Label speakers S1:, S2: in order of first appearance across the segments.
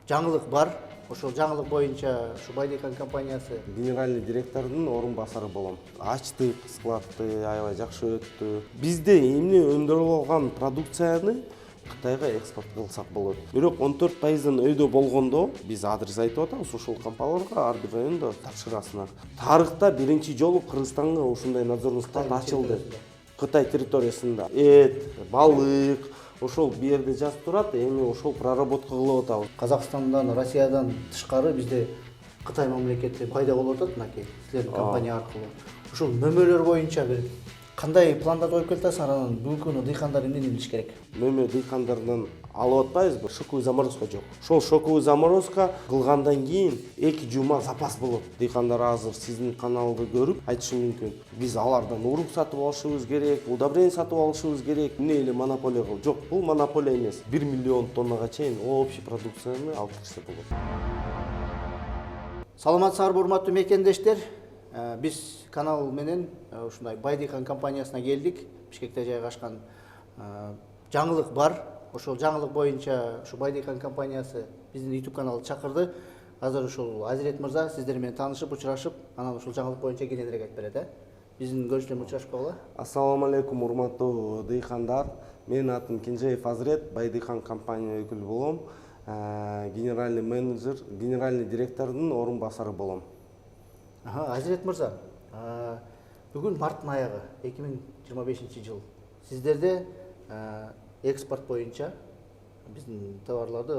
S1: жаңылык бар. Ошол жаңылык боюнча ушу Байдекан компаниясы
S2: Генеральный директордун орун басары болом. Ачтык складты, аябай жакшы өттү. Бизде эмне өндүрүп алган продукцияны Кытайга экспорт кылсак болот. Бирок 14%ын өйдө болгондо биз адрес айтып атабыз ушул компанияларга ар бир райондо тапшырасына. Тарыхта биринчи жолу Кыргызстанга ушундай надзорный склад ачылды. Кытай территориясында балык ошол бу жерде жазып турат, эми ошол проработка кылып атабыз.
S1: Казакстандан, Россиядан тышкары бизде Кытай мамлекети пайда болуп атат мынакей силердин компания аркылуу. Ушул мөмөлөр боюнча бир кандай пландар коюп келатасың, анан бүгүнкү күнү дыйкандар эмнени билиш керек?
S2: Мөмө дыйкандардан алып атпайбызбы? Шоковый заморозка жок. Ошол шоковый заморозка кылгандан кийин 2 жума запас болот. Дыйкандар азыр сиздин каналды көрүп айтышы мүмкүн. Биз алардан урuk сатып алышыбыз керек, удобрение сатып алышыбыз керек. Эмне эле монополия кыл. Жок, бул монополия эмес. 1 миллион тоннага чейин общий продукцияны алып кирсе болот.
S1: Саламатсыздарбы урматтуу мекендештер. Биз канал менен ушундай Байдекан компаниясына келдик. Бишкекте жайгашкан жаңылык бар. Ошол жаңылык боюнча ушу Байдекан компаниясы биздин YouTube каналды чакырды. Азыр ушул Азирет мырза сиздер менен таанышып, учурашып, анан ушул жаңылык боюнча кененирээк айтып берет, Биздин көрүнүш менен учурашпагыла.
S2: Ассаламу алейкум урматтуу дыйкандар. Менин атым Кенжеев Азирет, Байдекан компания өкүлү болом. Генеральный менеджер, генеральный директордун орун басары болом.
S1: Азирет мырза, бүгүн марттын аягы 2025 жыл. Сиздерде экспорт боюнча биздин товарларды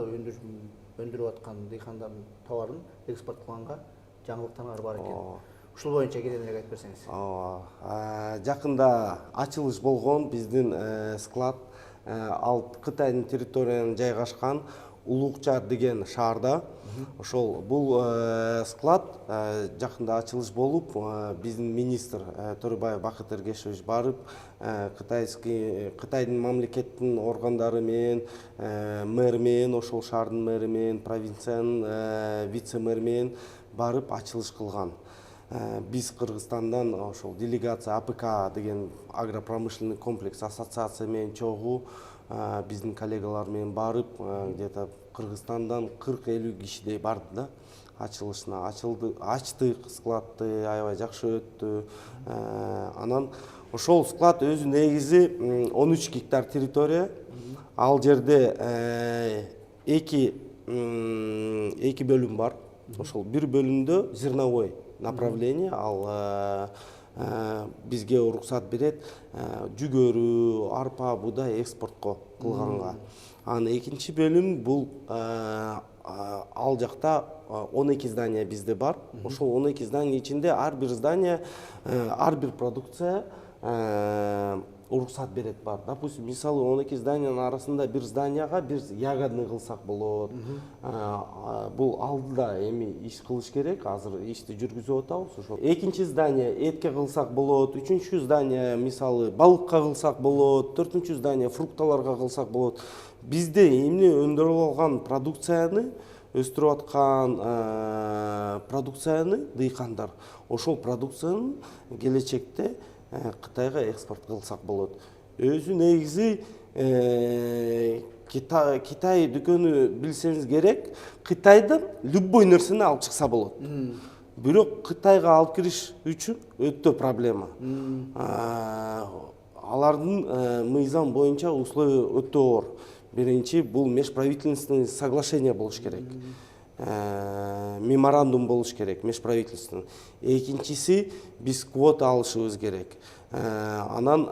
S1: өндүрүп аткан дыйкандардын товарын экспорт кылганга жаңылыктар бар экен. Ушул боюнча кененирээк айтып берсеңиз.
S2: Жакында ачылыш болгон биздин склад ал Кытайдын территориясына жайгашкан Улукчар деген шаарда. Ошол бул склад жакында ачылыш болуп, биздин министр Төрөбаев Бакыт Эргешевич барып, Кытайдын мамлекеттин органдары менен, мэр менен, ошол шаардын мэри менен, провинциянын вице-мэр менен барып ачылыш кылган. Биз Кыргызстандан ошол делегация АПК деген агропромышленный комплекс ассоциация менен чогуу биздин коллегалар менен барып, где-то Кыргызстандан 40-50 кишидей барды да ачылышына. Ачтык складты, аябай жакшы өттү. Анан ошол склад өзү негизи 13 гектар территория. Ал жерде эки бөлүм бар. Ошол бир бөлүмдө зерновой направление, ал бизге уруксат берет жүгөрү, арпа, буудай экспортко кылганга. Анан экинчи бөлүм бул ал жакта 12 здания бизде бар. Ошол 12 здания ичинде ар бир здания, ар бир продукция уруксат берет бар. Допустим, мисалы 12 зданиянын арасында бир зданияга бир ягодный кылсак болот. Бул алдыда эми иш кылыш керек, азыр ишти жүргүзүп атабыз. Ошол экинчи здания этке кылсак болот, үчүнчү здания мисалы балыкка кылсак болот, төртүнчү здания фрукталарга кылсак болот. Бизде эмне өндүрүп алган продукцияны, өстүрүп аткан продукцияны дыйкандар ошол продукцияны келечекте Кытайга экспорт кылсак болот. Өзү негизи Китай дүкөнү билсеңиз керек, Кытайдан любой нерсени алып чыкса болот. Бирок Кытайга алып кириш үчүн өтө проблема. Алардын мыйзам боюнча условия өтө оор. Биринчи бул межправительственный соглашение болуш керек. Меморандум болуш керек, межправительственный. Экинчиси биз квота алышыбыз керек. Анан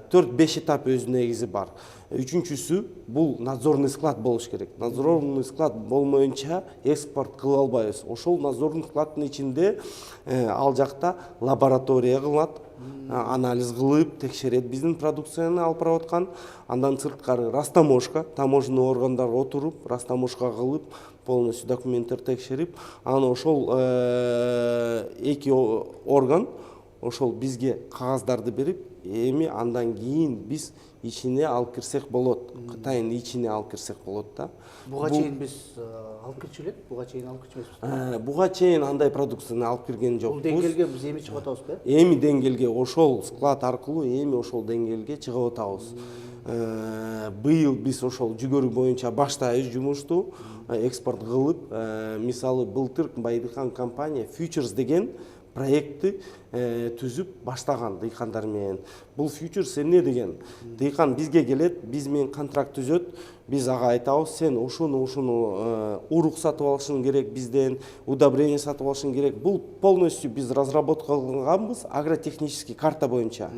S2: 4-5 этап өзү негизи бар. Үчүнчүсү бул надзорный склад болуш керек. Надзорный склад болмоюнча экспорт кыла албайбыз. Ошол надзорный складдын ичинде ал жакта лаборатория кылат, анализ кылып текшерет биздин продукцияны алып барып аткан. Андан сырткары растаможка, таможенный органдар отуруп, растаможка кылып, полностью документтер текшерип, анан ошол эки орган ошол бизге кагаздарды берип, эми андан кийин биз ичине алып кирсек болот. Кытайдын ичине алып кирсек болот да.
S1: Буга чейин биз алып кирчү элек, буга чейин алып кирчүбүз.
S2: Буга чейин андай продукцияны алып кирген жокпуз.
S1: Бул деңгээлге биз эми чыгып атабызбы?
S2: Эми деңгээлге ошол склад аркылуу эми ошол деңгээлге чыгып атабыз. Быйыл биз ошол жүгөрү боюнча баштайбыз жумушту экспорт кылып. Мисалы былтыр Байдыхан компания Futures деген проектти түзүп баштаган дыйкандар менен. Бул Futures эмне деген? Дыйкан бизге келет, биз менен контракт түзөт, биз ага айтабыз, сен ушуну урук сатып алышың керек бизден, удобрение сатып алышың керек. Бул полностью биз разработка кылганбыз агротехнический карта боюнча.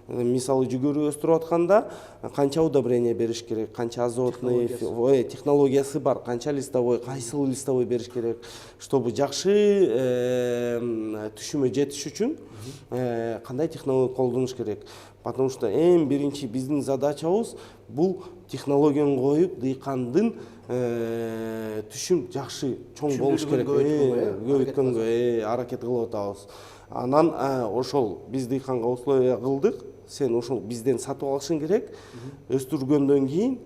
S2: Мисалы жүгөрү өстүрүп атканда канча удобрение бериш керек, канча азотный технологиясы бар, канча листовой, кайсыл листовой бериш керек, чтобы жакшы түшүмө жетиш үчүн кандай технология колдонуш керек. Потому что эң биринчи биздин задачабыз бул технологияны коюп, дыйкандын түшүм жакшы чоң болуш керек. Көбөйткөнгө аракет кылып атабыз. Анан ошол биз дыйканга условия кылдык. Сен ошол бизден сатып алышың керек. Өстүргөндөн кийин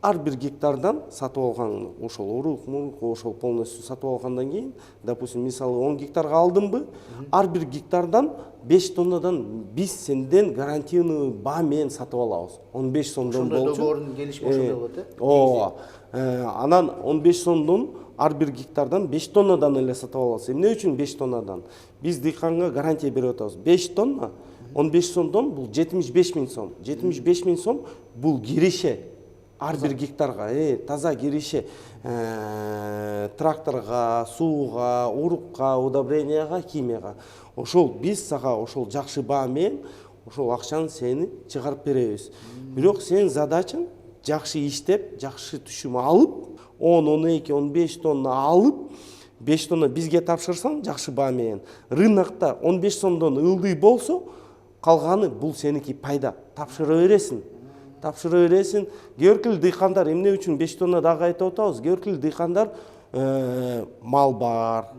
S2: ар бир гектардан сатып алган ошол урук, ошол полностью сатып алгандан кийин, допустим, мисалы 10 гектарга алдымбы, ар бир гектардан 5 тоннадан биз сенден гарантийный баа менен сатып алабыз. 15 сомдон болчу.
S1: Ошондой договордун келишими ошондой болот,
S2: Анан 15 сомдон ар бир гектардан 5 тоннадан эле сатып алабыз. Эмне үчүн 5 тоннадан? Биз дыйканга гарантия берип атабыз. 5 тонна 15 сомдон бул 75 000 сом. 75 000 сом бул кирише. Ар бир гектарга таза кирише тракторга, сууга, урукка, удобренияга, химияга. Ошол биз сага ошол жакшы баа менен ошол акчаны сени чыгарып беребиз. Бирок сен задачаң жакшы иштеп, жакшы түшүм алып, 10, 12, 15 тонна алып, 5 тонна бизге тапшырсаң жакшы баа менен. Рынокто 15 сомдон ылдый болсо, калганы бул сеники пайда. Тапшыра бересиң. Көркүл дыйкандар эмне үчүн 5 тонна дагы айтып атабыз? Көркүл дыйкандар мал бар,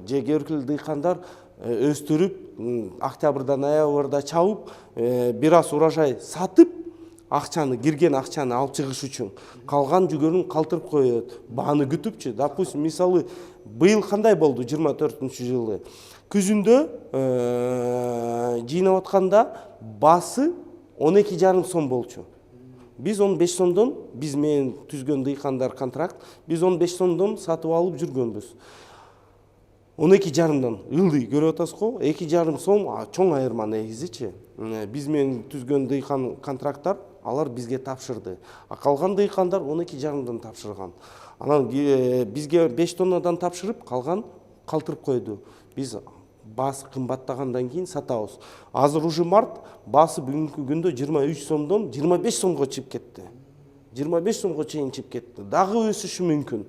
S2: же көркүл дыйкандар өстүрүп, октябрда, ноябрда чабып, бир аз урожай сатып, акчаны, кирген акчаны алып чыгыш үчүн. Калган жүгөрүн калтырып коет, бааны күтүпчү. Допустим, мисалы, быйыл кандай болду 24-жылы? Күзүндө жыйнап атканда басы 12,5 сом болчу. Биз 15 сомдон, биз менен түзгөн дыйкандар контракт, биз 15 сомдон сатып алып жүргөнбүз. 12,5дан ылдый көрүп атасызго, 2,5 сом чоң айырма негизичи. Биз менен түзгөн дыйкан контракттар алар бизге тапшырды. Калган дыйкандар 12,5дан тапшырган. Анан бизге 5 тоннадан тапшырып, калган калтырып койду. Биз басы кымбаттагандан кийин сатабыз. Азыр уже март, басы бүгүнкү күндө 23 сомдон 25 сомго чыгып кетти. 25 сомго чейин чыгып кетти. Дагы өсүшү мүмкүн.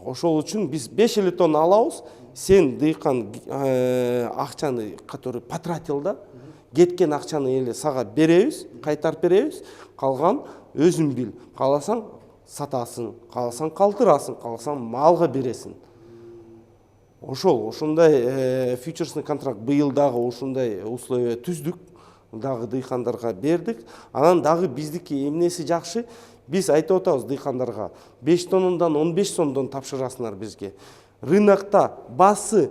S2: Ошол үчүн биз 5 тонна алабыз. Сен дыйкан акчаны, который потратил да, кеткен акчаны эле сага беребиз, кайтарып беребиз. Калган өзүң бил. Кааласаң сатасың, кааласаң калтырасың, кааласаң малга бересиң. Ошондой фьючерсный контракт быйыл дагы ушундай условия түздүк, дагы дыйкандарга бердик. Анан дагы биздики эмнеси жакшы? Биз айтып атабыз дыйкандарга, 5 тоннадан 15 сомдон тапшырасыңар бизге. Рынокто басы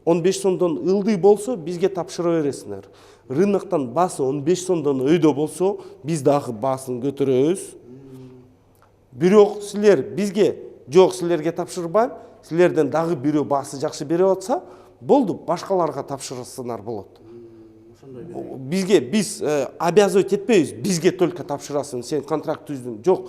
S2: 15 сомдон ылдый болсо, бизге тапшыра бересиңер. Рыноктон басы 15 сомдон өйдө болсо, биз дагы баасын көтөрөбүз. Бирок силер бизге жок, силерге тапшырбайм, силерден дагы бирөө баасы жакшы берип атса, болду, башкаларга тапшырсаңар болот. Бизге биз обязывать этпейбиз, бизге только тапшырасың, сен контракт түздүң. Жок,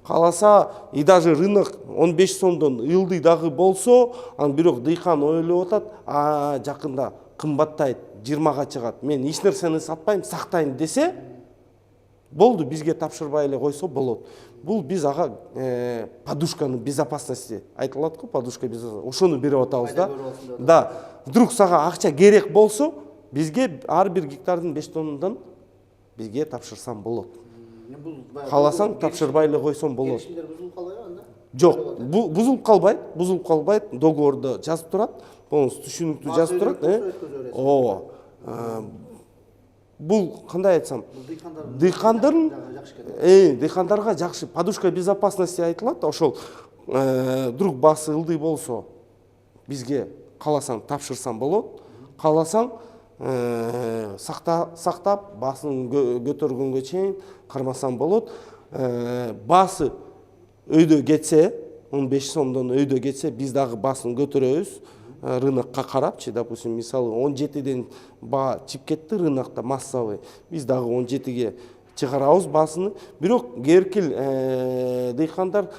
S2: кааласа и даже рынок 15 сомдон ылдый дагы болсо, анан бирок дыйкан ойлоп атат, жакында кымбаттайт, 20га чыгат. Мен эч нерсени сатпайм, сактайм десе, болду, бизге тапшырбай эле койсо болот. Бул биз ага подушканы безопасности айтылат го, подушка безопасности. Ошону берип атабыз да. Да, вдруг сага акча керек болсо, бизге ар бир гектардын 5 тоннадан бизге тапшырсам болот. Кааласаң тапшырбай эле койсоң болот.
S1: Келишимдер бузулуп калбайбы анда?
S2: Жок, бузулуп калбайт, договордо жазып турат, полностью түшүнүктүү жазып турат. Бул кандай айтсам, дыйкандарга жакшы подушка безопасности айтылат. Ошол вдруг басы ылдый болсо, бизге кааласаң тапшырсаң болот. Кааласаң сактап баасын көтөргөнгө чейин кармасам болот. Баасы өйдө кетсе, 15 сомдон өйдө кетсе, биз дагы баасын көтөрөбүз. Рынокко карапчы, допустим, мисалы 17ден баа чип кетти рынокто массовый. Биз дагы 17ге чыгарабыз баасыны. Бирок эркил дыйкандар,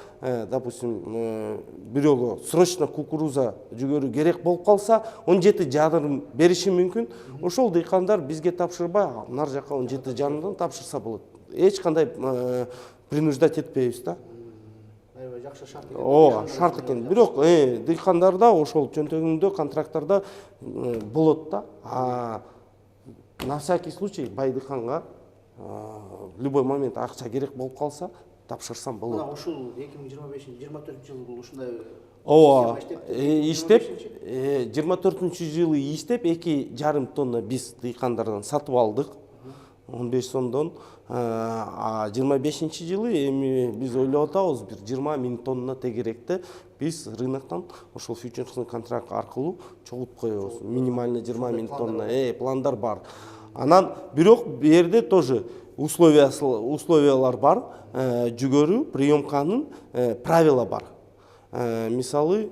S2: допустим, бирөөгө срочно кукуруза жүгөрү керек болуп калса, 17 жарым бериши мүмкүн. Ошол дыйкандар бизге тапшырбай, нар жака 17 жарымдан тапшырса болот. Эч кандай принуждать этпейбиз да.
S1: Аябай жакшы шарт экен.
S2: Ооба, шарт экен. Бирок дыйкандарда ошол чөнтөгүндө контракттарда болот да. На всякий случай бай дыйканга в любой момент акча керек болуп калса, тапшырсам болот.
S1: Мына ушул 2025-24 бул ушундай
S2: Ооба, иштеп, 24-жылы иштеп 2,5 тонна биз дыйкандардан сатып алдык. 15 сомдон. 25-жылы эми биз ойлоп атабыз, бир 20 000 тонна тегеректи биз рыноктон ошол фьючерсный контракт аркылуу чогултуп коебуз. Минимально 20 000 тонна пландар бар. Анан бирок бу жерде тоже условиялар бар. Жүгөрү приемканын правила бар. Мисалы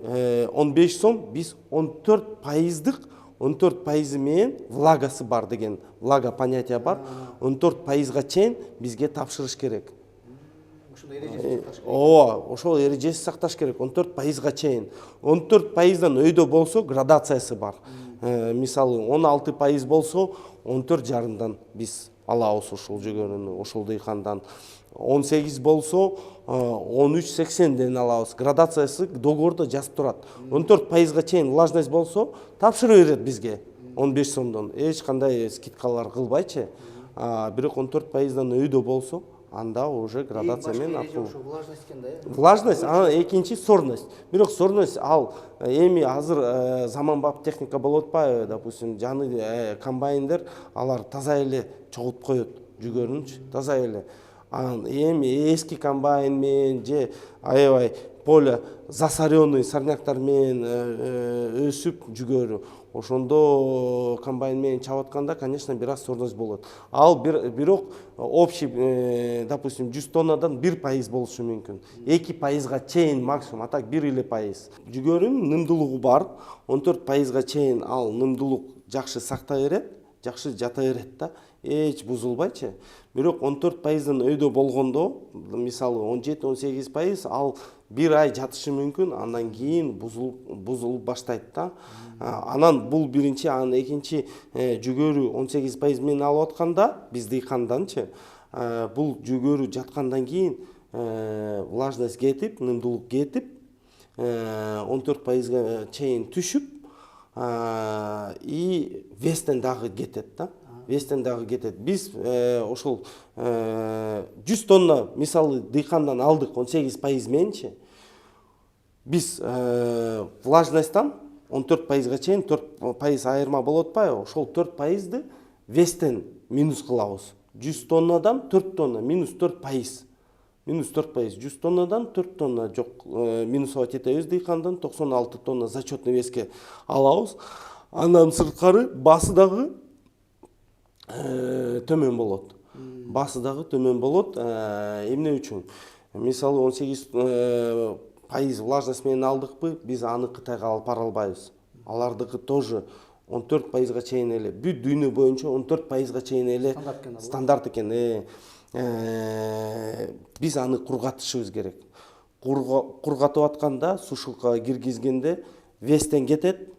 S2: 15 сом биз 14% менен влагасы бар деген влага понятия бар. 14%га чейин бизге тапшырыш керек.
S1: ушундай эрежеси сакташ керек.
S2: Ооба, ошол эрежеси сакташ керек. 14%га чейин. 14%дан өйдө болсо градациясы бар. Мисалы 16% болсо 14 жарымдан биз алабыз ошол жүгөрүнү, ошол дыйкандан. 18 болсо 13,80ден алабыз. Градациясы договордо жазып турат. 14%га чейин влажность болсо тапшыра берет бизге 15 сомдон. Эч кандай скидкалар кылбайчы. Бирок 14%дан өйдө болсо, анда уже градация менен аркылуу.
S1: Влажность экен да.
S2: Влажность, анан экинчи сорность. Бирок сорность ал эми азыр заманбап техника болуп атпайбы, допустим, жаны комбайндер алар таза эле чогултуп коет жүгөрүнчү, таза эле. Эми эски комбайн менен же аябай поле засоренный сорняктар менен өсүп жүгөрү, ошондо комбайн менен чабып атканда, конечно, бир аз сорность болот. Ал бирок общий, допустим, 100 тоннадан 1% болушу мүмкүн. 2%га чейин максимум, а так 1% жүгөрүнүн нымдуулугу бар. 14%га чейин ал нымдуулук жакшы сактай берет, жакшы жата берет да, эч бузулбайчы. Бирок 14%дан өйдө болгондо, мисалы 17-18%, ал бир ай жатышы мүмкүн, андан кийин бузулуп баштайт да. Анан бул биринчи, анан экинчи жүгөрү 18% менен алып атканда, биз дыйканданчы, бул жүгөрү жаткандан кийин влажность кетип, нымдуулук кетип, 14%га чейин түшүп, и вестен дагы кетет да. Вестен дагы кетет. Биз ошол 100 тонна мисалы дыйкандан алдык 18% мененчи. Биз влажностьтан 14%га чейин 4% айырма болуп атпайбы? Ошол 4%ды вестен минус кылабыз. 100 тоннадан 4 тонна минус 4%. Минус 4%. 100 тоннадан 4 тонна жок минусовать этебиз дыйкандан, 96 тонна зачетный веске алабыз. Андан сырткары басы дагы төмөн болот. Басы дагы төмөн болот. Эмне үчүн? Мисалы 18% влажность менен алдыкпы, биз аны Кытайга алып бара албайбыз. Алардыкы тоже 14%га чейин эле, бүт дүйнө боюнча 14%га чейин эле стандарт экен. Биз аны кургатышыбыз керек. Кургатып атканда, сушилкага киргизгенде вестен кетет.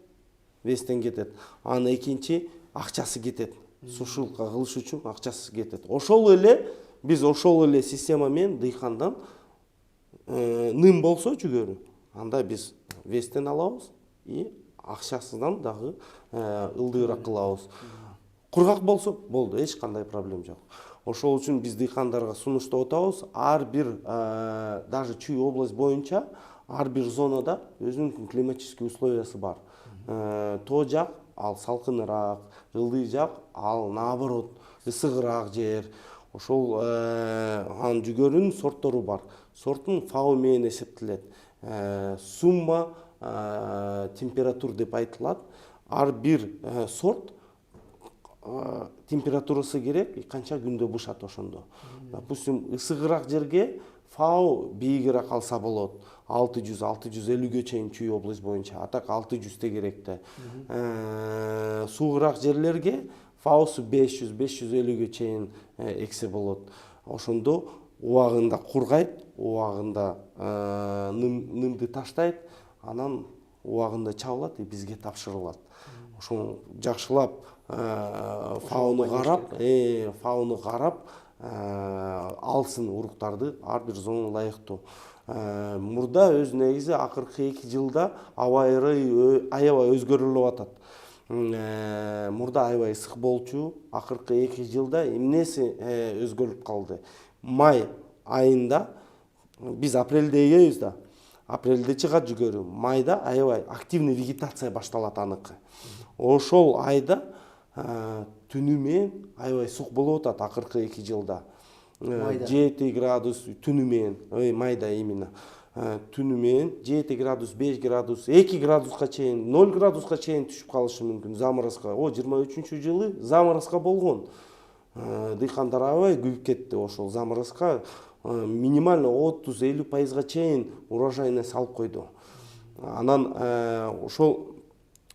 S2: Анын экинчи акчасы кетет. Сушилка кылыш үчүн акчасы кетет. Ошол эле биз ошол эле система менен дыйкандан ным болсо жүгөрү, анда биз вестен алабыз и акчасынан дагы ылдыйраак кылабыз. Кургак болсо болду, эч кандай проблема жок. Ошол үчүн биз дыйкандарга сунуштап атабыз, ар бир даже Чүй область боюнча ар бир зонада өзүнүн климатический условиясы бар. Тоо жак ал салкыныраак, ылдый жак ал наоборот ысыгыраак жер. Ошол анын жүгөрүнүн сорттору бар. Сортун фау менен эсептелет. Сумма температур деп айтылат. Ар бир сорт температурасы керек, канча күндө бышат ошондо. Допустим, ысыгыраак жерге фау бийигирээк алса болот. 600-650ге чейин Чүй область боюнча. А так 600 керек да. Суугураак жерлерге фаусу 500-550ге чейин эксе болот. Ошондо убагында кургайт, убагында нымды таштайт, анан убагында чабылат и бизге тапшырылат. Ошону жакшылап фауну карап, алсын уруктарды ар бир зона ылайыктуу. Мурда өз негизи акыркы 2 жылда аябай өзгөрүлүп атат. Мурда аябай ысык болчу, акыркы 2 жылда эмнеси өзгөрүп калды? Май айында биз апрелде эгебиз да. Апрелде чыгат жүгөрү. Майда аябай активный вегетация башталат аныкы. Ошол айда түнү менен аябай суык болуп атат акыркы 2 жылда. 7 градус түнү менен, майда именно. Түнү менен 7 градус, 5 градус, 2 градуска чейин, 0 градуска чейин түшүп калышы мүмкүн заморозка. 23-жылы заморозка болгон. Дыйкандар аябай күйүп кетти ошол заморозка. Минимально 30-50%га чейин урожайность алып койду. Анан ошол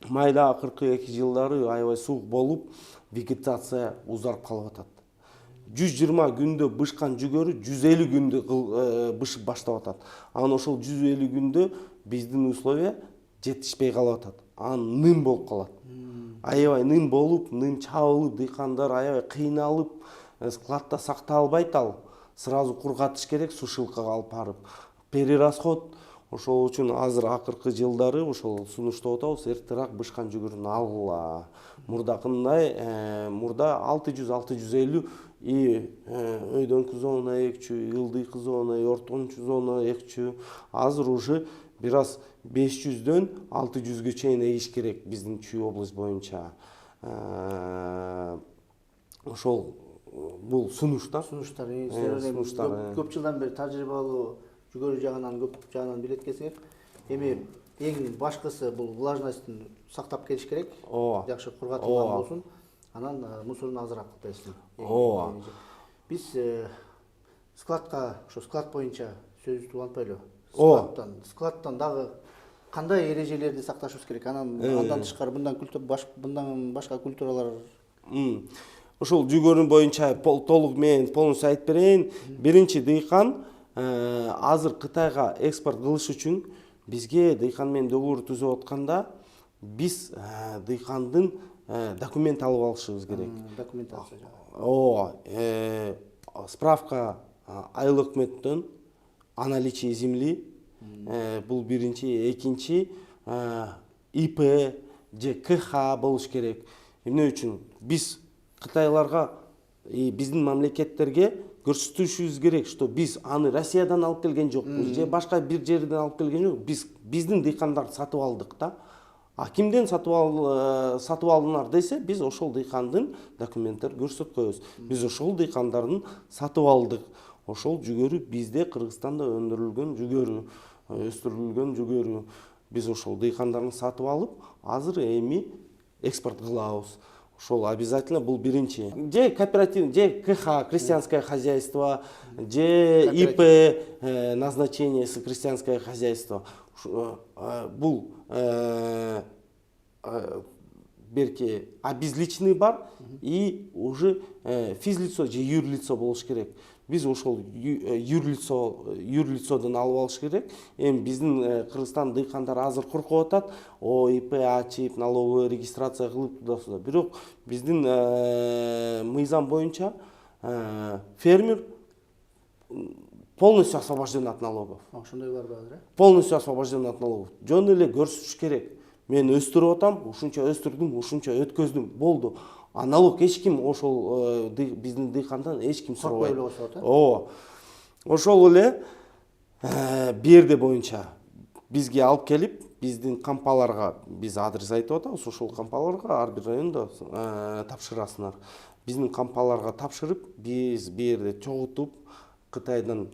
S2: майда акыркы 2 жылдары аябай суук болуп, вегетация узарып калып атат. 120 күндө бышкан жүгөрү 150 күндө бышып баштап атат. Анан ошол 150 күндө биздин условия жетишпей калып атат. Анан ным болуп калат. Аябай ным болуп, ным чабылып, дыйкандар аябай кыйналып, складда сактай албайт ал. Сразу кургатыш керек, сушилкага алып барып. Перерасход. Ошол үчүн азыр акыркы жылдары ошол сунуштап атабыз, эртерээк бышкан жүгөрүн алгыла. Мурдакындай, мурда 600-650 и өйдөнкү зона экчү, ылдыйкы зона, ортончу зона экчү. Азыр уже бир аз 500дөн 600ге чейин эгиш керек биздин Чүй область боюнча. Ошол бул сунуштар.
S1: Сунуштар. Көп жылдан бери тажрыйбалуу жүгөрү жагынан көп жагынан билет экенсиңер. Эми эң башкысы бул влажностьтун сактап келиш керек. Жакшы кургатылган болсун. Анан мусорун азыраак кылтайсың. Биз складка, ошо склад боюнча сөзүбүздү улантпайлы. Складтан дагы кандай эрежелерди сакташыбыз керек? Андан тышкары мындан башка культуралар.
S2: Ошол жүгөрү боюнча толук мен полностью айтып берейин. Биринчи дыйкан азыр Кытайга экспорт кылыш үчүн бизге дыйкан менен договор түзүп атканда биз дыйкандын документ алып алышыбыз керек.
S1: Документация.
S2: Справка айыл өкмөттөн о наличии земли. Бул биринчи, экинчи ИП же КХ болуш керек. Эмне үчүн биз Кытайларга биздин мамлекеттерге көрсөтүшүбүз керек, что биз аны Россиядан алып келген жокпуз, же башка бир жерден алып келген жок. Биздин дыйкандарды сатып алдык да. А кимден сатып алдыңар десе, биз ошол дыйкандын документтер көрсөтүп коебуз. Биз ошол дыйкандардын сатып алдык. Ошол жүгөрү бизде Кыргызстанда өндүрүлгөн жүгөрү, өстүрүлгөн жүгөрү. Биз ошол дыйкандарын сатып алып, азыр эми экспорт кылабыз. Ошол обязательно бул биринчи. Же кооператив, же КХ, крестьянское хозяйство, же ИП, назначение крестьянское хозяйство. Бул берки обезличенный бар и уже физлицо же юрлицо болуш керек. Биз ошол юрлицодон алып алыш керек. Эми биздин Кыргызстан дыйкандар азыр коркуп атат, ИП ачып, налоговый регистрация кылып туда-сюда. Бирок биздин мыйзам боюнча фермер полностью освобожден от налогов.
S1: Ошондой бар азыр,
S2: Полностью освобожден от налогов. Жөн эле көрсөтүш керек. Мен өстүрүп атам, ушунча өстүрдүм, ушунча өткөздүм, болду. А налог эчким ошол биздин дыйкандан эчким сурабайт. Ошол эле берде боюнча бизге алып келип, биздин кампаларга биз адрес айтып атабыз, ошол кампаларга ар бир райондо тапшырасыңар. Биздин кампаларга тапшырып, биз берде чогултуп, Кытайдан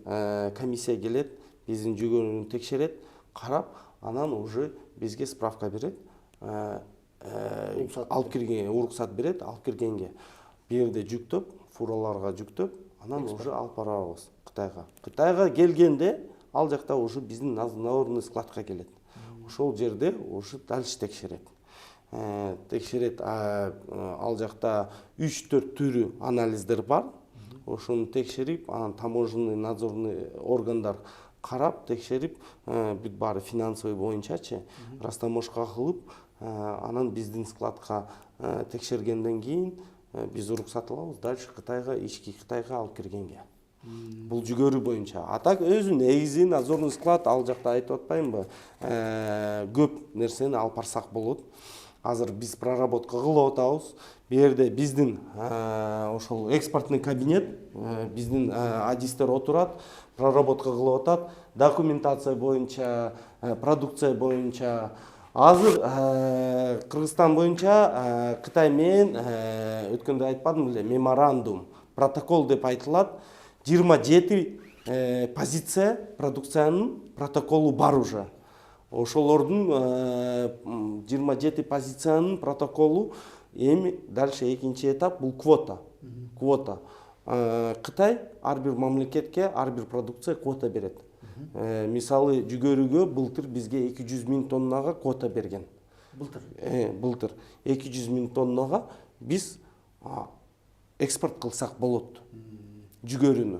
S2: комиссия келет, биздин жүгөрүнү текшерет, карап, анан уже бизге справка берет. алып киргенге уруксат берет, алып киргенге бул жерде жүктөп, фураларга жүктөп, анан уже алып барабыз Кытайга. Кытайга келгенде ал жакта уже биздин надзорный складка келет. Ошол жерде уже дальше текшерет. Текшерет, ал жакта 3-4 түрү анализдер бар. Ошону текшерип, анан таможенный надзорный органдар карап, текшерип, бүт баары финансовый боюнчачы растаможка кылып, анан биздин складка текшергенден кийин биз уруксат алабыз дальше Кытайга, ички Кытайга алып киргенге. Бул жүгөрү боюнча. А так өзү негизи надзорный склад ал жакта айтып атпаймынбы? Көп нерсени алып барсак болот. Азыр биз проработка кылып атабыз. Бу жерде биздин ошол экспортный кабинет, биздин адистер отурат, проработка кылып атат, документация боюнча, продукция боюнча. Азыр Кыргызстан боюнча Кытай менен өткөндө айтпадым беле, меморандум, протокол деп айтылат. 27 позиция продукциянын протоколу бар уже. Ошолордун 27 позициянын протоколу эми дальше экинчи этап бул квота. Квота. Кытай ар бир мамлекетке ар бир продукция квота берет. Мисалы жүгөрүгө былтыр бизге 200 000 тоннага квота берген. Былтыр 200 000 тоннага биз экспорт кылсак болот. Жүгөрүнү.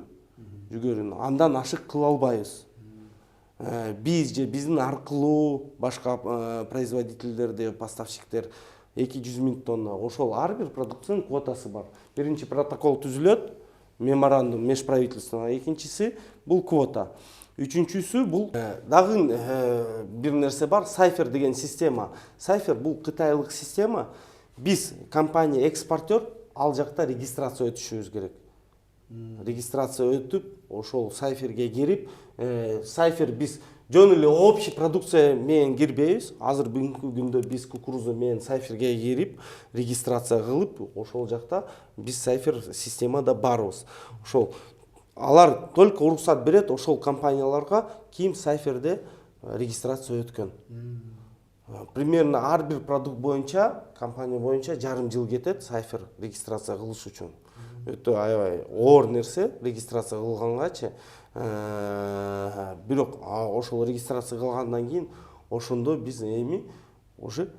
S2: Андан ашык кыла албайбыз. Биз же биздин аркылуу башка производительдерде, поставщиктер 200 000 тонна. Ошол ар бир продукциянын квотасы бар. Биринчи протокол түзүлөт, меморандум межправительственный, экинчиси бул квота. Үчүнчүсү бул дагы бир нерсе бар, Сайфер деген система. Сайфер бул кытайлык система. Биз компания экспортер ал жакта регистрация өтүшүбүз керек. Регистрация өтүп, ошол Сайферге кирип, Сайфер биз жөн эле общий продукция менен кирбейбиз. Азыр бүгүнкү күндө биз кукуруза менен Сайферге кирип, регистрация кылып, ошол жакта биз Сайфер системада барбыз. Ошол алар только уруксат берет ошол компанияларга ким Сайферде регистрация өткөн. Примерно ар бир продукт боюнча, компания боюнча жарым жыл кетет Сайфер регистрация кылыш үчүн. Өтө аябай оор нерсе регистрация кылгангачы. Бирок ошол регистрация кылгандан кийин ошондо биз эми уже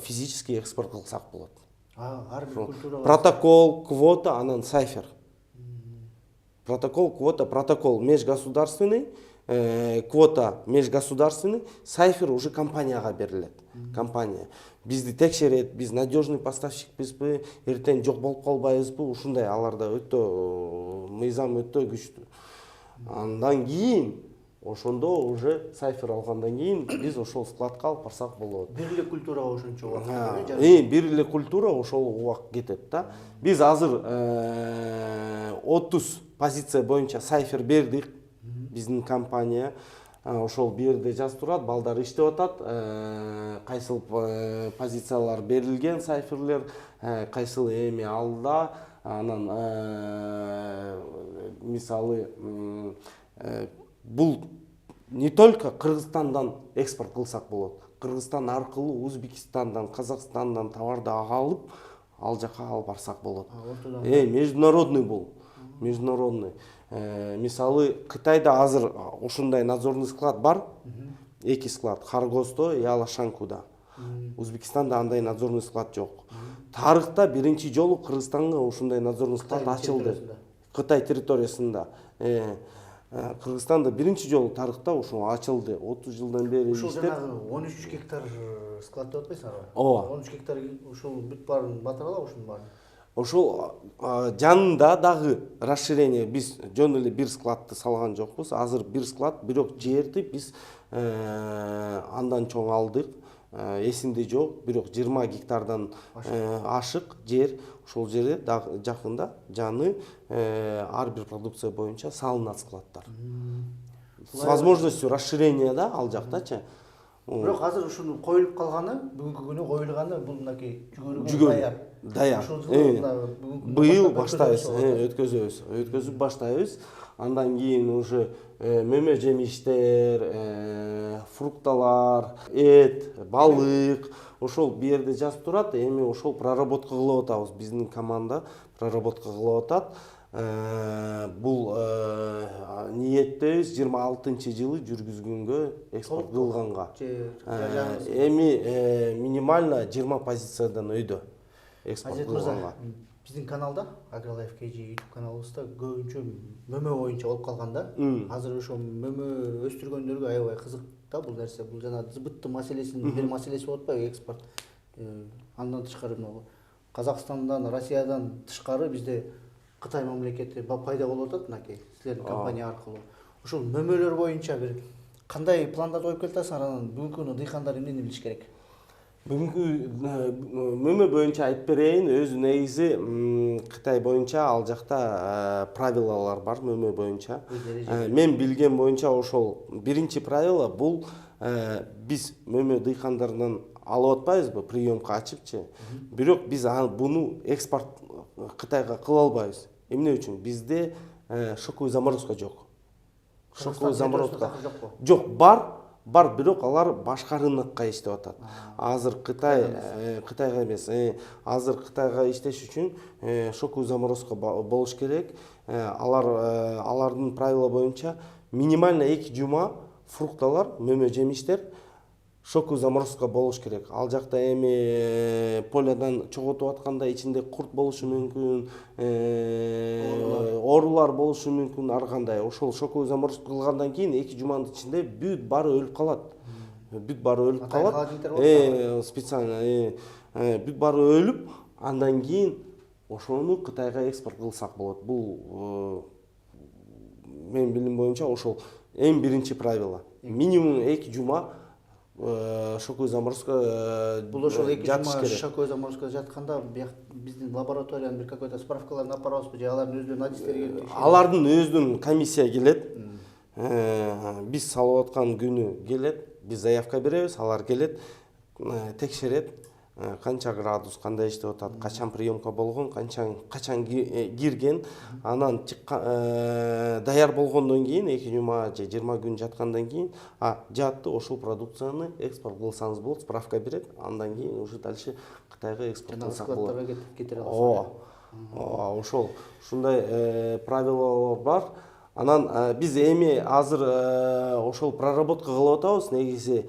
S2: физически экспорт кылсак болот.
S1: Ар бир культура
S2: Протокол, квота, анан Сайфер. Протокол, квота, протокол межгосударственный, квота межгосударственный, Сайфер уже компанияга берилет. Компания бизди текшерет, биз надежный поставщикпизби, эртең жок болуп калбайбызбы, ушундай аларда өтө мыйзам өтө күчтүү. Андан кийин ошондо уже Сайфер алгандан кийин биз ошол складка алып барсак болот.
S1: Бир эле культура ошончо убакыт.
S2: Бир эле культура ошол убак кетет да. Биз азыр 30 позиция боюнча Сайфер бердик. Биздин компания ошол бу жерде жазып турат, балдар иштеп атат. Кайсыл позициялар берилген Сайферлер, кайсыл эми алда, анан мисалы бул не только Кыргызстандан экспорт кылсак болот. Кыргызстан аркылуу Өзбекстандан, Казакстандан товарды алып, ал жака алып барсак болот. Международный бул. Международный. Мисалы Кытайда азыр ушундай надзорный склад бар. Эки склад, Харгосто и Алашанкуда. Өзбекстанда андай надзорный склад жок. Тарыхта биринчи жолу Кыргызстанга ушундай надзорный склад ачылды. Кытай территориясында. Кыргызстанда биринчи жолу тарыхта ушул ачылды. 30 жылдан бери
S1: иштеп. Ушул жанагы 13 гектар склад деп атпайсыңарбы?
S2: Ооба.
S1: 13 гектар ушул бүт баарын батырала ушунун баарын.
S2: Ошол жанында дагы расширение, биз жөн эле бир складты салган жокпуз. Азыр бир склад, бирок жерди биз андан чоң алдык. Эсимде жок, бирок 20 гектардан ашык жер. Ошол жерде жакында жаны ар бир продукция боюнча салынат складдар. С возможностью расширения да ал жактачы.
S1: Бирок азыр ушуну коюлуп калганы, бүгүнкү күнү коюлганы бул мынакей жүгөрүгө даяр.
S2: Даяр. Быйыл баштайбыз, өткөзүп баштайбыз. Андан кийин уже мөмө жемиштер, фрукталар, эт, балык, ошол бу жерде жазып турат, эми ошол проработка кылып атабыз. Биздин команда проработка кылып атат. Бул ниеттебиз 26-жылы жүргүзгөнгө экспорт кылганга. Эми минимально 20 позициядан өйдө экспорт кылганга.
S1: Биздин каналда AgroLife KG YouTube каналыбызда көбүнчө мөмө боюнча болуп калганда, азыр ошо мөмө өстүргөндөргө аябай кызык да бул нерсе. Бул жана зыбыттын маселесинин бир маселеси болуп атпайбы экспорт. Андан тышкары мына Казакстандан, Россиядан тышкары бизде Кытай мамлекети пайда болуп атат мынакей силердин компания аркылуу. Ошол мөмөлөр боюнча бир кандай пландарды коюп келатасыңар, анан бүгүнкү күнү дыйкандар эмнени билиш керек?
S2: Бүгүнкү мөмө боюнча айтып берейин. Өзү негизи Кытай боюнча ал жакта правилалар бар мөмө боюнча. Мен билген боюнча ошол биринчи правило бул биз мөмө дыйкандарынан алып атпайбызбы, приемка ачыпчы. Бирок биз буну экспорт Кытайга кыла албайбыз. Эмне үчүн? Бизде шоковый заморозка жок. Шоковый заморозка жок, бар, бирок алар башка рынокко иштеп атат. Азыр Кытайга эмес, азыр Кытайга иштеш үчүн шоковый заморозка болуш керек. Алардын правила боюнча минимально 2 жума фрукталар, мөмө жемиштер шоковый заморозка болуш керек. Ал жакта эми полядан чогултуп атканда ичинде курт болушу мүмкүн, оорулар болушу мүмкүн, ар кандай. Ошол шоковый заморозка кылгандан кийин 2 жуманын ичинде бүт баары өлүп калат. Специально бүт баары өлүп, андан кийин ошону Кытайга экспорт кылсак болот. Бул мен билим боюнча ошол эң биринчи правило. Минимум 2 жума шоковый заморозка.
S1: Бул ошол 2 жума шоковый заморозка жатканда биздин лабораториянын бир какой-то справкаларын алып барабызбы, же алардын өздөрүнүн адистери келип?
S2: Алардын өздөрүнүн комиссия келет. Биз салып аткан күнү келет, биз заявка беребиз, алар келет, текшерет, канча градус, кандай иштеп атат, качан приемка болгон, качан кирген, анан даяр болгондон кийин 2 жума же 20 күн жаткандан кийин жатты, ошол продукцияны экспорт кылсаңыз болот, справка берет, андан кийин уже дальше Кытайга экспорт кылсак болот. Ошол ушундай правилалар бар. Анан биз эми азыр ошол проработка кылып атабыз негизи.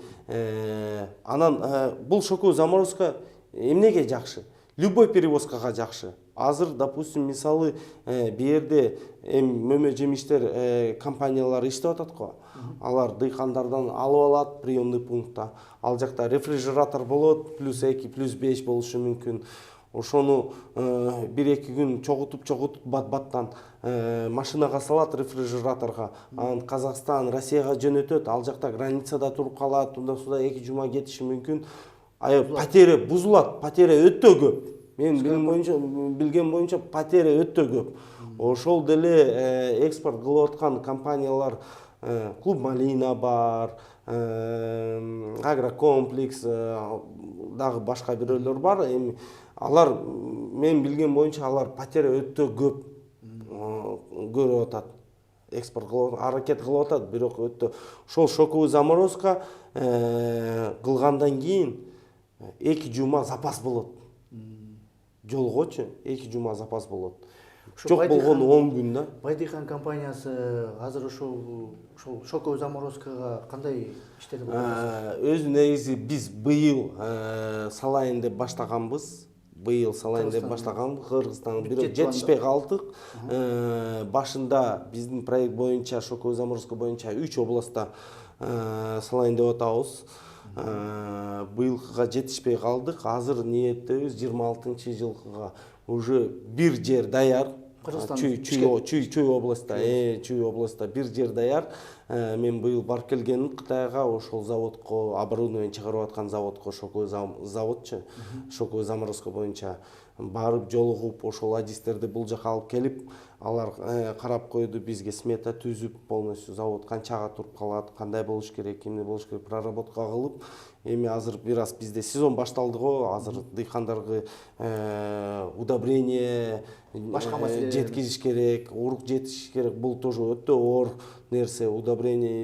S2: Анан бул шоковый заморозка эмнеге жакшы? Любой перевозкага жакшы. Азыр, допустим, мисалы бу жерде мөмө жемиштер компаниялар иштеп атат го. Алар дыйкандардан алып алат приемный пунктта. Ал жакта рефрижератор болот, +2, +5 болушу мүмкүн. Ошону 1-2 күн чогутуп бат-баттан машинага салат, рефрижераторга. Анан Казакстан, Россияга жөнөтөт. Ал жакта границада туруп калат, ундан-суда 2 жума кетиши мүмкүн. Потеря бузулат, потеря өтө көп. Мен билген боюнча потеря өтө көп. Ошол деле экспорт кылып аткан компаниялар Клуб Малина бар, Агрокомплекс, дагы башка бирөөлөр бар. Эми алар мен билген боюнча алар потеря өтө көп көрүп атат. Экспорт кылып аракет кылып атат, бирок өтө ошол шоковый заморозка кылгандан кийин 2 жума запас болот. Жолгочу 2 жума запас болот. Жок болгону 10 күн да.
S1: Байдыхан компаниясы азыр ошол шоковый заморозкага кандай иштерди кылып атасыз?
S2: Өзү негизи биз быйыл салайын деп баштаганбыз. Кыргызстан бирок жетишпей калдык. Башында биздин проект боюнча шоковый заморозка боюнча 3 областта салайын деп атабыз. Быйылкыга жетишпей калдык. Азыр ниеттебиз 26-жылкыга уже бир жер даяр. Чүй областта бир жер даяр. Мен быйыл барып келгенмин Кытайга, ошол заводко, оборудование чыгарып аткан заводко, шоковый заводчу, шоковый заморозка боюнча барып жолугуп, ошол адистерди бул жака алып келип, алар карап койду, бизге смета түзүп, полностью завод канчага туруп калат, кандай болуш керек, эмне болуш керек, проработка кылып. Эми азыр бир аз бизде сезон башталды го, азыр дыйкандарга удобрение жеткизиш керек, урук жетишиш керек. Бул тоже өтө оор нерсе. Удобрение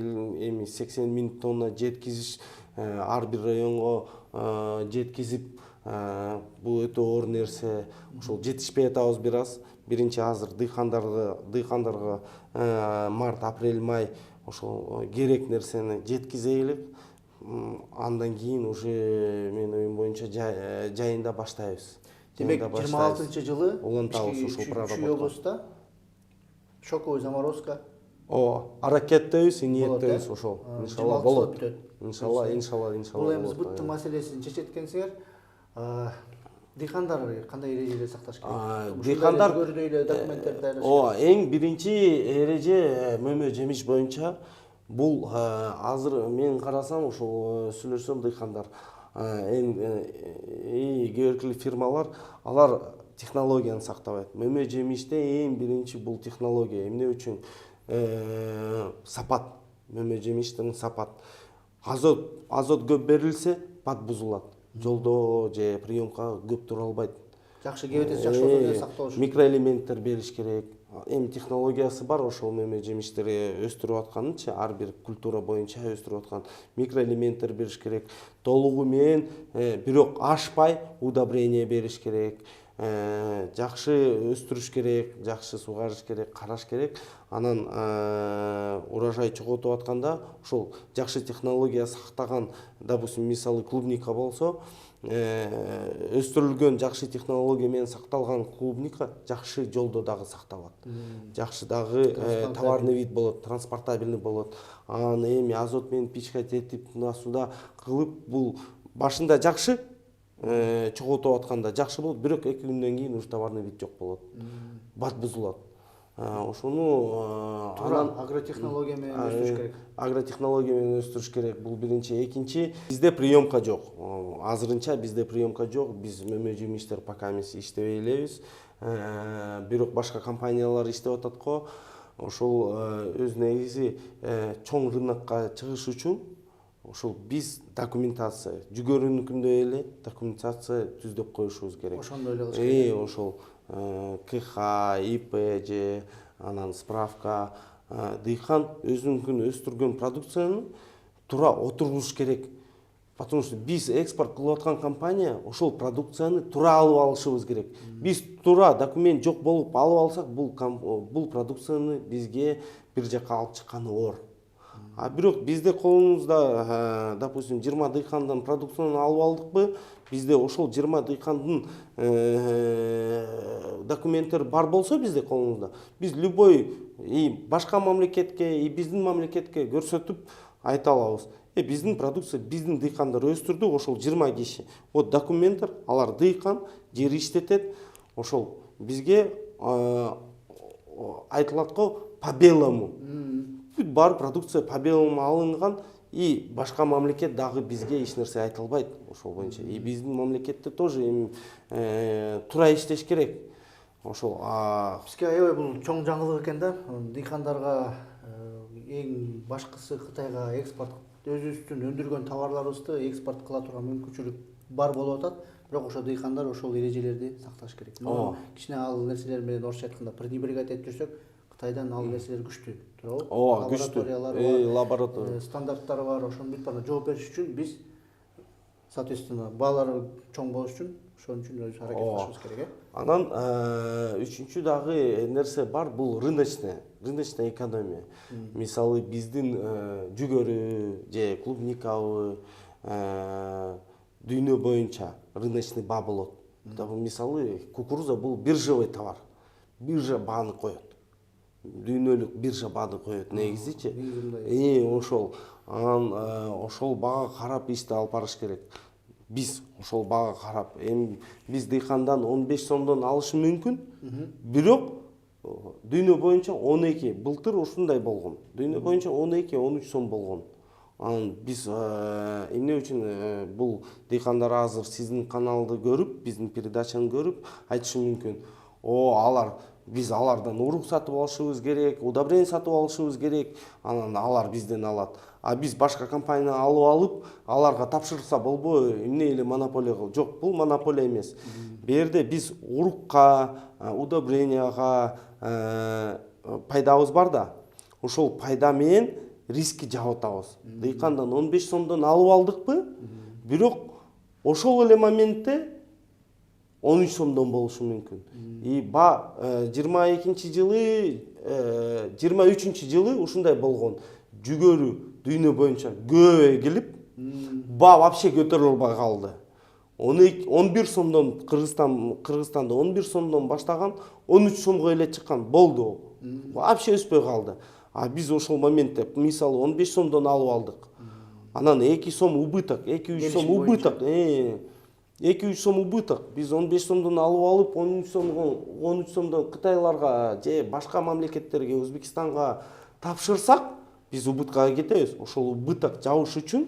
S2: эми 80 000 тонна жеткизиш ар бир районго жеткизип, бул өтө оор нерсе. Ошол жетишпей атабыз бир аз. Биринчи азыр дыйкандарга март, апрель, май ошол керек нерсени жеткизелик. Андан кийин уже менин оюм боюнча жайында баштайбыз.
S1: Демек 26-жылы
S2: улантабыз ушул проработка.
S1: Чүй облустта шоковый заморозка
S2: Аракеттебиз, ниеттебиз ошол. Иншалла болот.
S1: Иншалла.
S2: Иншалла.
S1: Бул эми сбыттын маселесин чечет экенсиңер. Дыйкандар кандай эрежелер сакташ керек?
S2: Дыйкандар
S1: көрдү эле документтерди даярдаш керек.
S2: Эң биринчи эреже мөмө жемиш боюнча бул азыр мен карасам ошол сүйлөшсөм дыйкандар эң көркүлүү фирмалар алар технологияны сактабайт. Мөмө жемиште эң биринчи бул технология. Эмне үчүн? Сапат. Мөмө жемиштин сапат. Азот көп берилсе, пат бузулат. Жолдо же приемка көп тура албайт.
S1: Жакшы кебетеси жакшы болсо сакталыш.
S2: Микроэлементтер бериш керек. Эми технологиясы бар ошол мөмө жемиштерди өстүрүп атканычы, ар бир культура боюнча өстүрүп аткан микроэлементтер бериш керек. Толугу менен, бирок ашпай удобрение бериш керек. Жакшы өстүрүш керек, жакшы сугарыш керек, караш керек. Анан урожай чогултуп атканда ошол жакшы технология сактаган, допустим, мисалы клубника болсо, өстүрүлгөн жакшы технология менен сакталган клубника жакшы жолдо дагы сакталат. Жакшы дагы товарный вид болот, транспортабельный болот. Анан эми азот менен пичкать этип суда кылып бул башында жакшы чогултуп атканда жакшы болот, бирок 2 күндөн кийин уж товарный вид жок болот. Бат бузулат. Ошону
S1: анан агротехнология менен өстүрүш керек.
S2: Агротехнология менен өстүрүш керек. Бул биринчи. Экинчи, бизде приемка жок. Азырынча бизде приемка жок. Биз мөмө жемиштер пока эмес иштебей элебиз. Бирок башка компаниялар иштеп атат го. Ошол өз негизи чоң рынокко чыгыш үчүн ошол биз документация, жүгөрүнүкүндөй эле документация түздөп коюшубуз керек.
S1: Ошондой эле кылыш керек.
S2: Ошол КХ, ИП же анан справка. Дыйкан өзүнүн өстүргөн продукцияны туура отургуш керек. Потому что биз экспорт кылып аткан компания ошол продукцияны туура алып алышыбыз керек. Биз туура документ жок болуп алып алсак, бул продукцияны бизге бир жака алып чыкканы оор. А бирок бизде колубузда, допустим, 20 дыйкандан продукцияны алып алдыкпы, бизде ошол 20 дыйкандын документтер бар болсо бизде колубузда, биз любой башка мамлекетке, биздин мамлекетке көрсөтүп айта алабыз. Биздин продукция, биздин дыйкандар өстүрдү, ошол 20 киши. Вот документтер, алар дыйкан, жер иштетет. Ошол бизге айтылат го по белому. Бар продукция по белому алынган, и башка мамлекет дагы бизге эч нерсе айта албайт ошол боюнча. И биздин мамлекетте тоже эми туура иштеш керек. Ошол
S1: бизге аябай бул чоң жаңылык экен да. Дыйкандарга эң башкысы Кытайга экспорт, өзүбүздүн өндүргөн товарларыбызды экспорт кыла турган мүмкүнчүлүк бар болуп атат. Бирок ошо дыйкандар ошол эрежелерди сакташ керек. Кичине ал нерселер менен орусча айтканда пренебрегать этип жүрсөк, Кытайдан ал нерселер күчтүү, туурабы? Лабораториялар бар,
S2: лаборатория
S1: стандарттар бар, ошонун бүт баарына жооп бериш үчүн биз, соответственно, баалары чоң болуш үчүн ошон үчүн өз аракет кылышыбыз керек,
S2: Анан үчүнчү дагы нерсе бар, бул рыночная экономия. Мисалы биздин жүгөрү же клубникабы дүйнө боюнча рыночный баа болот. Мисалы кукуруза бул биржевой товар. Биржа бааны коет. Дүйнөлүк биржа бааны коет негизичи. Ошол ошол баага карап ишти алып барыш керек. Биз ошол баага карап, эми биз дыйкандан 15 сомдон алышы мүмкүн, бирок дүйнө боюнча 12, былтыр ушундай болгон. Дүйнө боюнча 12-13 сом болгон. Анан биз эмне үчүн бул дыйкандар азыр сиздин каналды көрүп, биздин передачаны көрүп айтышы мүмкүн. Биз алардан урук сатып алышыбыз керек, удобрение сатып алышыбыз керек, анан алар бизден алат. А биз башка компания алып, аларга тапшырса болбойбу, эмне эле монополия кыл. Жок, бул монополия эмес. Берде биз урукка, удобренияга пайдабыз бар да, ошол пайда менен риски жаап атабыз. Дыйкандан 15 сомдон алып алдыкпы? Бирок ошол эле моментте 13 сомдон болушу мүмкүн. И 22-жылы, 23-жылы ушундай болгон. Жүгөрү дүйнө боюнча көбөйө келип, вообще көтөрүлө албай калды. 11 сомдон Кыргызстанда 11 сомдон баштаган 13 сомго эле чыккан болду. Вообще өспөй калды. А биз ошол моментте мисалы 15 сомдон алып алдык. Анан 2 сом убыток, 2-3 сом убыток. 2-3 сом убыток. Биз 15 сомдон алып алып 13 сомдон Кытайларга же башка мамлекеттерге, Өзбекстанга тапшырсак, биз убыткага кетебиз. Ошол убыток жабыш үчүн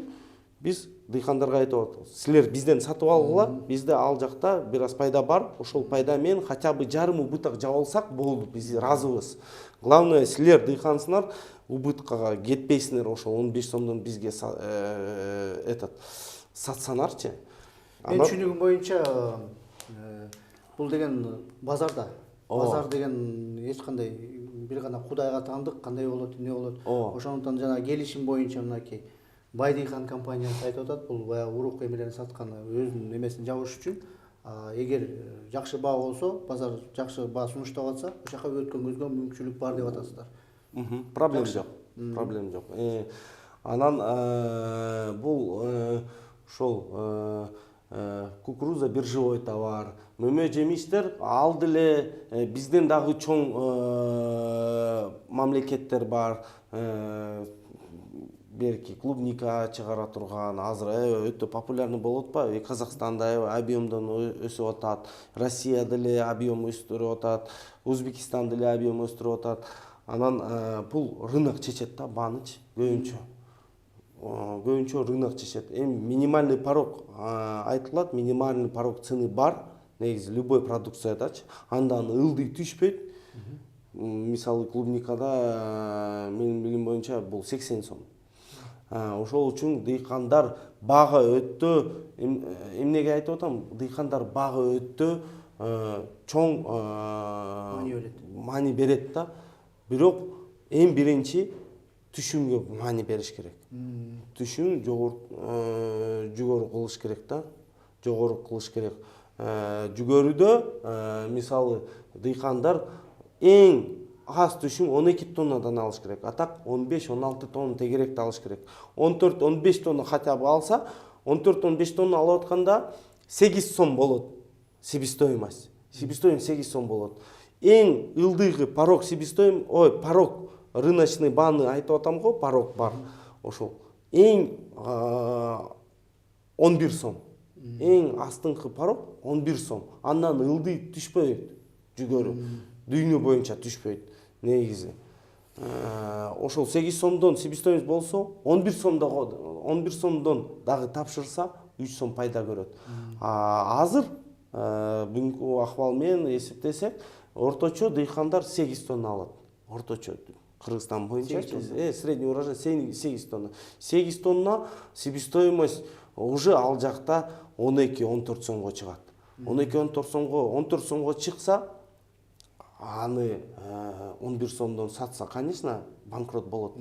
S2: биз дыйкандарга айтып атабыз. Силер бизден сатып алгыла, бизде ал жакта бир аз пайда бар. Ошол пайда менен хотя бы жарым убыток жаба алсак болду. Биз разыбыз. Главное, силер дыйкансыңар, убыткага кетпейсиңер. Ошол 15 сомдон бизге сатсаңарчы.
S1: Мен түшүнүгүм боюнча бул деген базарда. Базар деген эч кандай бир гана Кудайга таандык, кандай болот, эмне болот. Ошондон жана келишим боюнча мынакей Байдыхан компаниясы айтып атат, бул баягы урук эмелерин саткан өзүнүн эмесин жабыш үчүн. Эгер жакшы баа болсо, базар жакшы баа сунуштап атса, ошол жака өткөнгүзгө мүмкүнчүлүк бар деп атасыздар.
S2: Проблем жок. Проблем жок. Анан бул ошол кукуруза биржевой товар, мөмө жемиштер ал деле бизден дагы чоң мамлекеттер бар. Берки клубника чыгара турган, азыр өтө популярный болуп атпайбы? Казакстанда объемдон өсүп атат, Россия деле объем өстүрүп атат, Өзбекстан деле объем өстүрүп атат. Анан бул рынок чечет да бааныч көбүнчө. Көбүнчө рынок чечет. Эми минимальный порог айтылат, минимальный порог цены бар. Негизи любой продукциядачы. Андан ылдый түшпөйт. Мисалы клубникада менин билим боюнча бул 80 сом. Ошол үчүн дыйкандар бага өтө, эмнеге айтып атам, дыйкандар бага өтө чоң мани берет да. Бирок эң биринчи түшүмгө мани бериш керек. Түшүм жогору кылыш керек да. Жогору кылыш керек. Жүгөрүдө мисалы дыйкандар эң аз түшүм 12 тоннадан алыш керек. А так 15-16 тонна тегеректи алыш керек. 14-15 тонна хотя бы алса, 14-15 тонна алып атканда 8 сом болот себестоимость. Себестоимость 8 сом болот. Эң ылдыйгы порог порог рыночный бааны айтып атам го, порог бар. Ошол эң 11 сом. Эң астыңкы порог 11 сом. Андан ылдый түшпөйт жүгөрү. Дүйнө боюнча түшпөйт. Негизи. Ошол 8 сомдон себестоимость болсо, 11 сомдон дагы тапшырса, 3 сом пайда көрөт. Азыр бүгүнкү акыбал менен эсептесек, орточо дыйкандар 8 тонна алат. Орточо Кыргызстан боюнча средний урожай 8 тонна. 8 тонна себестоимость уже ал жакта 12-14 сомго чыгат. 12-14 сомго чыкса, аны 11 сомдон сатса, конечно, банкрот болот.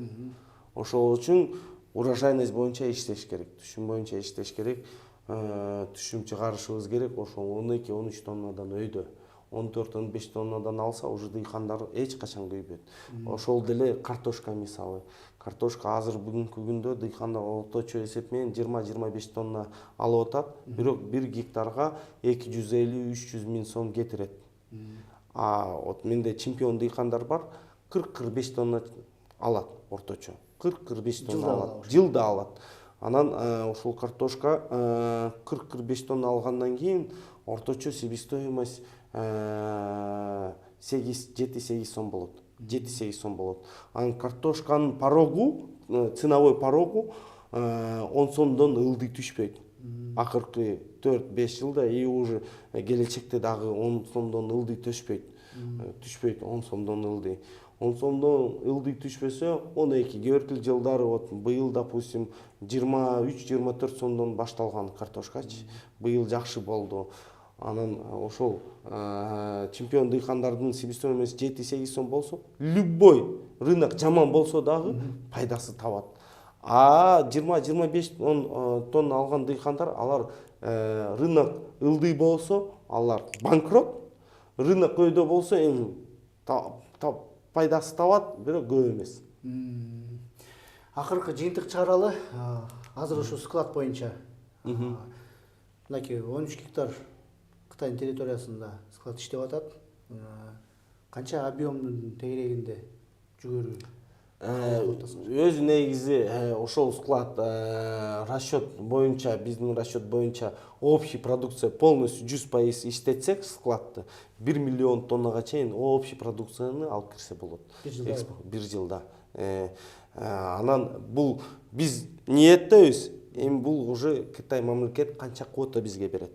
S2: Ошол үчүн урожайность боюнча иштеш керек, түшүм боюнча иштеш керек, түшүм чыгарышыбыз керек. Ошол 12-13 тоннадан өйдө. 14-15 тоннадан алса, уже дыйкандар эч качан күйбөйт. Ошол деле картошка мисалы. Картошка азыр бүгүнкү күндө дыйкандар орточо эсеп менен 20-25 тонна алып атат, бирок 1 гектарга 250-300 миң сом кетирет. Менде чемпион дыйкандар бар, 40-45 тонна алат орточо. 40-45 тонна алат. Жылда алат. Анан ошол картошка 40-45 тонна алгандан кийин орточо себестоимость 7-8 сом болот. 7-8 сом болот. Анан картошканын порогу, ценовой порогу 10 сомдон ылдый түшпөйт. Акыркы 4-5 жылда и уже келечекте дагы 10 сомдон ылдый түшпөйт. Түшпөйт 10 сомдон ылдый. 10 сомдон ылдый түшпөсө, 12 кээ жылдары быйыл допустим 23-24 сомдон башталган картошкачы. Быйыл жакшы болду. анан ошол чемпион дыйкандардын себестоомасы 7-8 сом болсо, любой рынок жаман болсо дагы пайдасы табат. А 20-25 тонна алган дыйкандар, алар рынок ылдый болсо, алар банкрот. Рынок көйдө болсо, эми пайдасы табат, бирок көп эмес.
S1: Акыркы жыйынтык чыгаралы, азыр ушу склад боюнча мынакей 13 гектар Кытайдын территориясында склад иштеп атат. Канча объемдун тегерегинде жүгөрү?
S2: Өзү негизи ошол склад расчет боюнча, биздин расчет боюнча общий продукция полностью 100% иштетсек складты 1 миллион тоннага чейин общий продукцияны алып кирсе болот. Бир жылда. Анан бул биз ниеттебиз. Эми бул уже Кытай мамлекет канча квота бизге берет.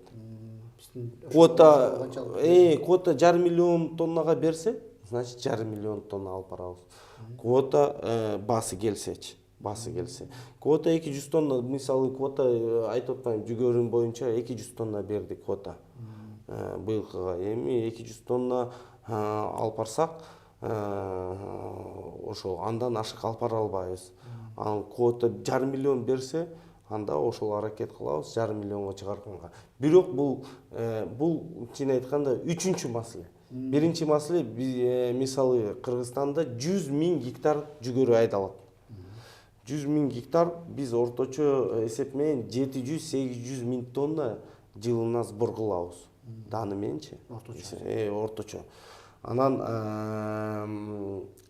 S2: Квота 1,5 миллион тоннага берсе, значит 1,5 миллион тонна алып барабыз. Квота басы келсечи, Квота 200 тонна, мисалы квота айтып атпайм, жүгөрүм боюнча 200 тонна берди квота. Быйылкыга эми 200 тонна алып барсак, ошол андан ашык алып бара албайбыз. Ал квота 1,5 миллион берсе, анда ошол аракет кылабыз 1,5 миллионго чыгарганга. Бирок бул чын айтканда үчүнчү маселе. Биринчи маселе, мисалы Кыргызстанда 100 000 гектар жүгөрү айдалат. 100 000 гектар биз орточо эсеп менен 700-800 000 тонна жылына сбор кылабыз. Даны мененчи. Орточо. Анан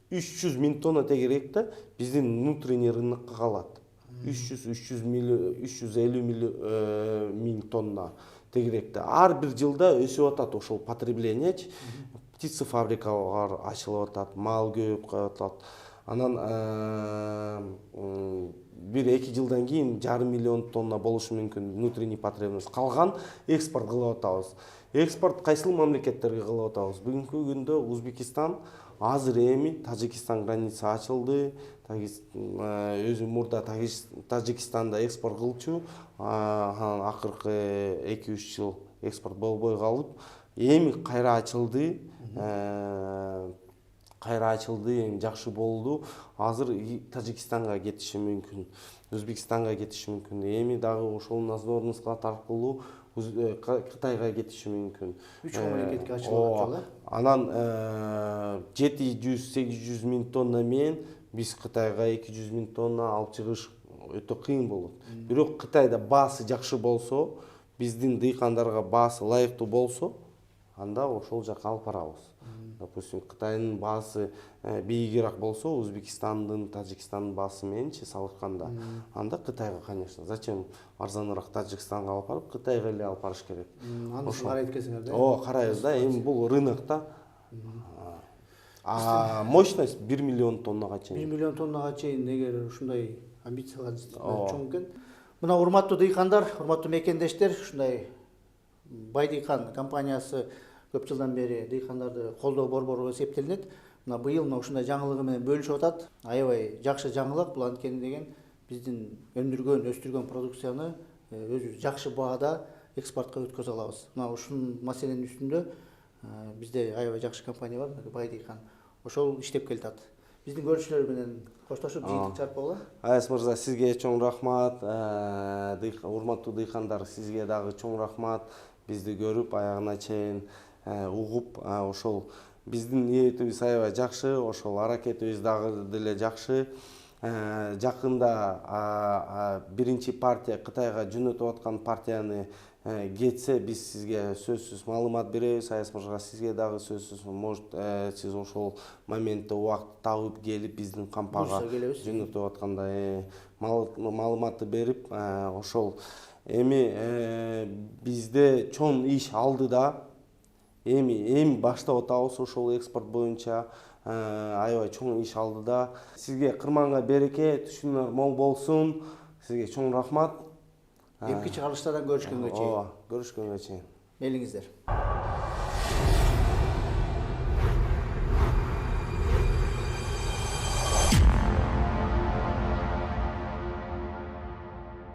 S2: 300 000 тонна тегерек да биздин внутренний рынокко калат. 300-350 000 тонна тегеректе. Ар бир жылда өсүп атат ошол потребление. Птицефабрикалар ачылып атат, мал көбөйүп атат. Анан 1-2 жылдан кийин 1,5 миллион тонна болушу мүмкүн внутренний потребность. Калган экспорт кылып атабыз. Экспорт кайсыл мамлекеттерге кылып атабыз? Бүгүнкү күндө Узбекистан, азыр эми Тажикстан граница ачылды. Өзү мурда Тажикстанда экспорт кылчу, акыркы 2-3 жыл экспорт болбой калып, эми кайра ачылды. Эми жакшы болду. Азыр Тажикстанга кетиши мүмкүн, Өзбекстанга кетиши мүмкүн. Эми дагы ошол надзорный склад аркылуу Кытайга кетиши мүмкүн.
S1: 3 мамлекетке ачылып атат.
S2: Анан 700-800 000 тонна менен биз Кытайга 200 000 тонна алып чыгыш өтө кыйын болот. Бирок Кытайда баасы жакшы болсо, биздин дыйкандарга баасы ылайыктуу болсо, анда ошол жака алып барабыз. Допустим, Кытайдын баасы бийигирээк болсо, Узбекстандын, Тажикстандын баасы мененчи салышканда, анда Кытайга, конечно, зачем арзаныраак Тажикстанга алып барып, Кытайга эле алып барыш керек.
S1: Аны карайт экенсиңер да?
S2: Карайбыз да, эми бул рынокто. Мощность 1 миллион тоннага чейин.
S1: 1 миллион тоннага чейин эгер ушундай амбициялар чоң экен. Мына урматтуу дыйкандар, урматтуу мекендештер, ушундай Байдыйкан компаниясы көп жылдан бери дыйкандарды колдоо борбору эсептелинет. Мына быйыл ушундай жаңылыгы менен бөлүшүп атат. Аябай жакшы жаңылык. Бул анткени деген биздин өндүргөн, өстүргөн продукцияны өзүбүз жакшы баада экспортко өткөзө алабыз. Мына ушул маселенин үстүндө бизде аябай жакшы компания бар, Байдыйкан. Ошол иштеп келатат. Биздин көрүүчүлөр менен коштошуп жыйынтык чарпалы.
S2: Айс мырза, сизге чоң рахмат. Урматтуу дыйкандар, сизге дагы чоң рахмат. Бизди көрүп, аягына чейин угуп, ошол биздин ниетибиз аябай жакшы, ошол аракетибиз дагы деле жакшы. Жакында биринчи партия Кытайга жөнөтүп аткан партияны кетсе, биз сизге сөзсүз маалымат беребиз. Айс мырза, сизге дагы сөзсүз, может, сиз ошол моментте убакыт табып келип биздин кампага жөнөтүп атканда маалыматты берип, ошол эми бизде чоң иш алдыда. Эми баштап атабыз ошол экспорт боюнча, аябай чоң иш алдыда. Сизге кырманга береке, түшүмдөр мол болсун. Сизге чоң рахмат.
S1: Эмки чыгарылыштардан көрүшкөнгө чейин.
S2: Görüşkөнгө чейин.
S1: Мейлиңиздер.